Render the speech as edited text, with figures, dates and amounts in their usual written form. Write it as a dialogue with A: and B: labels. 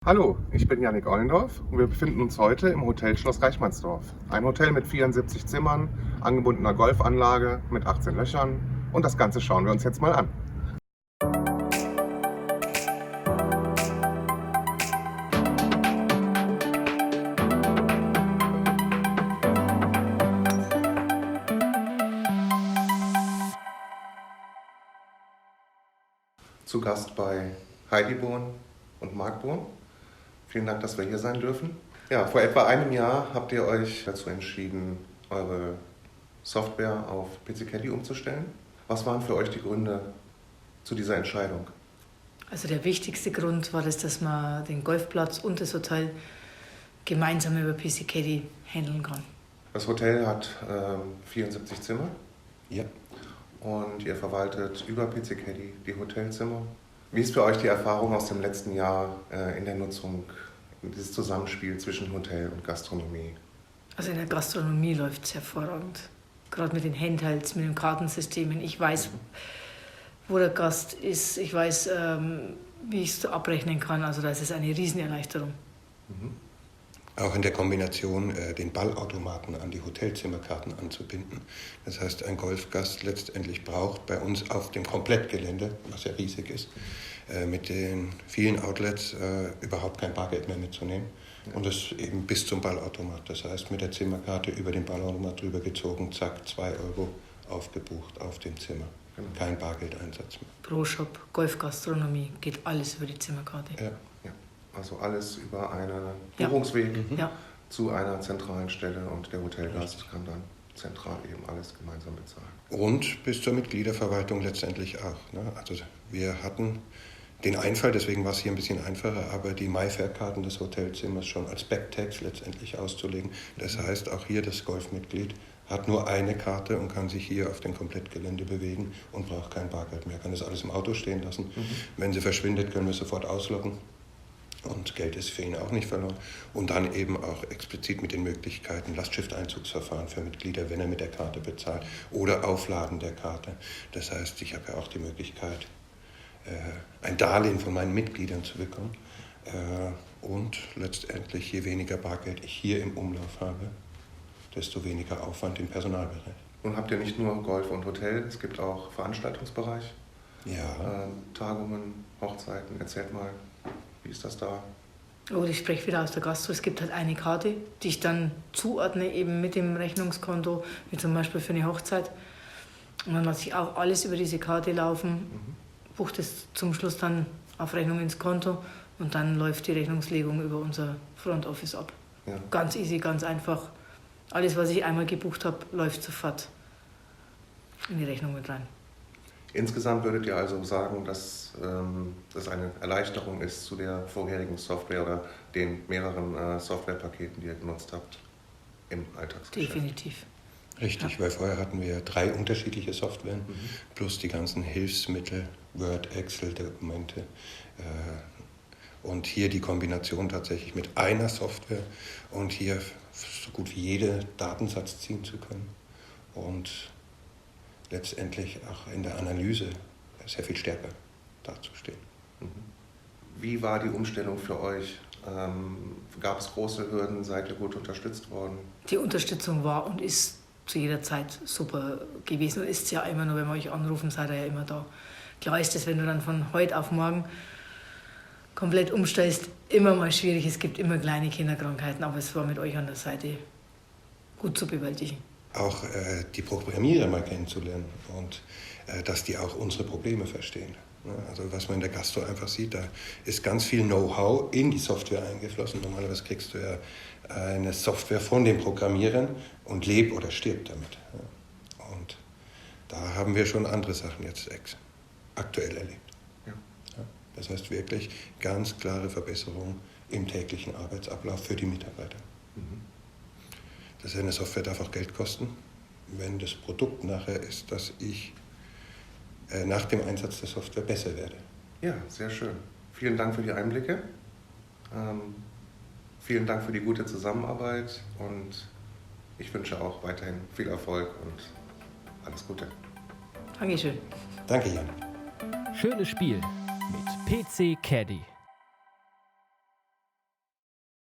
A: Hallo, ich bin Jannik Ollendorf und wir befinden uns heute im Hotel Schloss Reichmannsdorf. Ein Hotel mit 74 Zimmern, angebundener Golfanlage mit 18 Löchern und das Ganze schauen wir uns jetzt mal an. Zu Gast bei Heidi Bohn und Marc Bohn. Vielen Dank, dass wir hier sein dürfen. Ja, vor etwa einem Jahr habt ihr euch dazu entschieden, eure Software auf PC Caddy umzustellen. Was waren für euch die Gründe zu dieser Entscheidung?
B: Also der wichtigste Grund war das, dass man den Golfplatz und das Hotel gemeinsam über PC Caddy handeln kann.
A: Das Hotel hat 74 Zimmer.
C: Ja.
A: Und ihr verwaltet über PC Caddy die Hotelzimmer. Wie ist für euch die Erfahrung aus dem letzten Jahr in der Nutzung, dieses Zusammenspiel zwischen Hotel und Gastronomie?
B: Also in der Gastronomie läuft es hervorragend. Gerade mit den Handhelds, mit den Kartensystemen. Ich weiß, wo der Gast ist. Ich weiß, wie ich es abrechnen kann. Also das ist eine Riesenerleichterung.
C: Auch in der Kombination, den Ballautomaten an die Hotelzimmerkarten anzubinden. Das heißt, ein Golfgast letztendlich braucht bei uns auf dem Komplettgelände, was ja riesig ist, mit den vielen Outlets überhaupt kein Bargeld mehr mitzunehmen. Und das eben bis zum Ballautomat. Das heißt, mit der Zimmerkarte über den Ballautomat drüber gezogen, zack, 2 Euro aufgebucht auf dem Zimmer. Kein Bargeldeinsatz mehr.
B: Pro-Shop, Golfgastronomie, geht alles über die Zimmerkarte.
C: Ja.
A: Also alles über einen Buchungsweg
B: Ja.
A: zu einer zentralen Stelle und der Hotelgast kann dann zentral eben alles gemeinsam bezahlen.
C: Und bis zur Mitgliederverwaltung letztendlich auch. Ne? Also wir hatten den Einfall, deswegen war es hier ein bisschen einfacher, aber die MyFair-Karten des Hotelzimmers schon als Backtags letztendlich auszulegen. Das heißt, auch hier das Golfmitglied hat nur eine Karte und kann sich hier auf dem Komplettgelände bewegen und braucht kein Bargeld mehr. Kann das alles im Auto stehen lassen. Wenn sie verschwindet, können wir sofort ausloggen. Und Geld ist für ihn auch nicht verloren. Und dann eben auch explizit mit den Möglichkeiten Lastschrifteinzugsverfahren für Mitglieder, wenn er mit der Karte bezahlt, oder Aufladen der Karte. Das heißt, ich habe ja auch die Möglichkeit, ein Darlehen von meinen Mitgliedern zu bekommen. Und letztendlich, je weniger Bargeld ich hier im Umlauf habe, desto weniger Aufwand im Personalbereich.
A: Nun habt ihr nicht nur Golf und Hotel, es gibt auch Veranstaltungsbereich,
C: Ja.
A: Tagungen, Hochzeiten. Erzählt mal, wie ist das da?
B: Oh, ich spreche wieder aus der Gastro. Es gibt halt eine Karte, die ich dann zuordne, eben mit dem Rechnungskonto, wie zum Beispiel für eine Hochzeit. Und dann lasse ich auch alles über diese Karte laufen, buche das zum Schluss dann auf Rechnung ins Konto und dann läuft die Rechnungslegung über unser Front Office ab.
A: Ja.
B: Ganz easy, ganz einfach. Alles, was ich einmal gebucht habe, läuft sofort in die Rechnung mit rein.
A: Insgesamt würdet ihr also sagen, dass das eine Erleichterung ist zu der vorherigen Software oder den mehreren Softwarepaketen, die ihr genutzt habt im Alltagsgeschäft?
B: Definitiv.
C: Richtig, weil vorher hatten wir 3 unterschiedliche Softwaren, plus die ganzen Hilfsmittel, Word, Excel, Dokumente. Und hier die Kombination tatsächlich mit einer Software und hier so gut wie jede Datensatz ziehen zu können. Und letztendlich auch in der Analyse sehr viel stärker dazustehen.
A: Wie war die Umstellung für euch? Gab es große Hürden? Seid ihr gut unterstützt worden?
B: Die Unterstützung war und ist zu jeder Zeit super gewesen und ist es ja immer noch, wenn wir euch anrufen, seid ihr ja immer da. Klar ist es, wenn du dann von heute auf morgen komplett umstellst, immer mal schwierig. Es gibt immer kleine Kinderkrankheiten, aber es war mit euch an der Seite gut zu bewältigen.
C: Auch die Programmierer mal kennenzulernen und dass die auch unsere Probleme verstehen. Ja, also was man in der Gastro einfach sieht, da ist ganz viel Know-how in die Software eingeflossen. Normalerweise kriegst du ja eine Software von den Programmierern und leb oder stirb damit. Ja. Und da haben wir schon andere Sachen jetzt aktuell erlebt.
A: Ja.
C: Ja, das heißt wirklich ganz klare Verbesserungen im täglichen Arbeitsablauf für die Mitarbeiter. Das eine Software darf auch Geld kosten, wenn das Produkt nachher ist, dass ich nach dem Einsatz der Software besser werde.
A: Ja, sehr schön. Vielen Dank für die Einblicke. Vielen Dank für die gute Zusammenarbeit und ich wünsche auch weiterhin viel Erfolg und alles Gute.
B: Dankeschön.
C: Danke, Jan.
D: Schönes Spiel mit PC Caddy.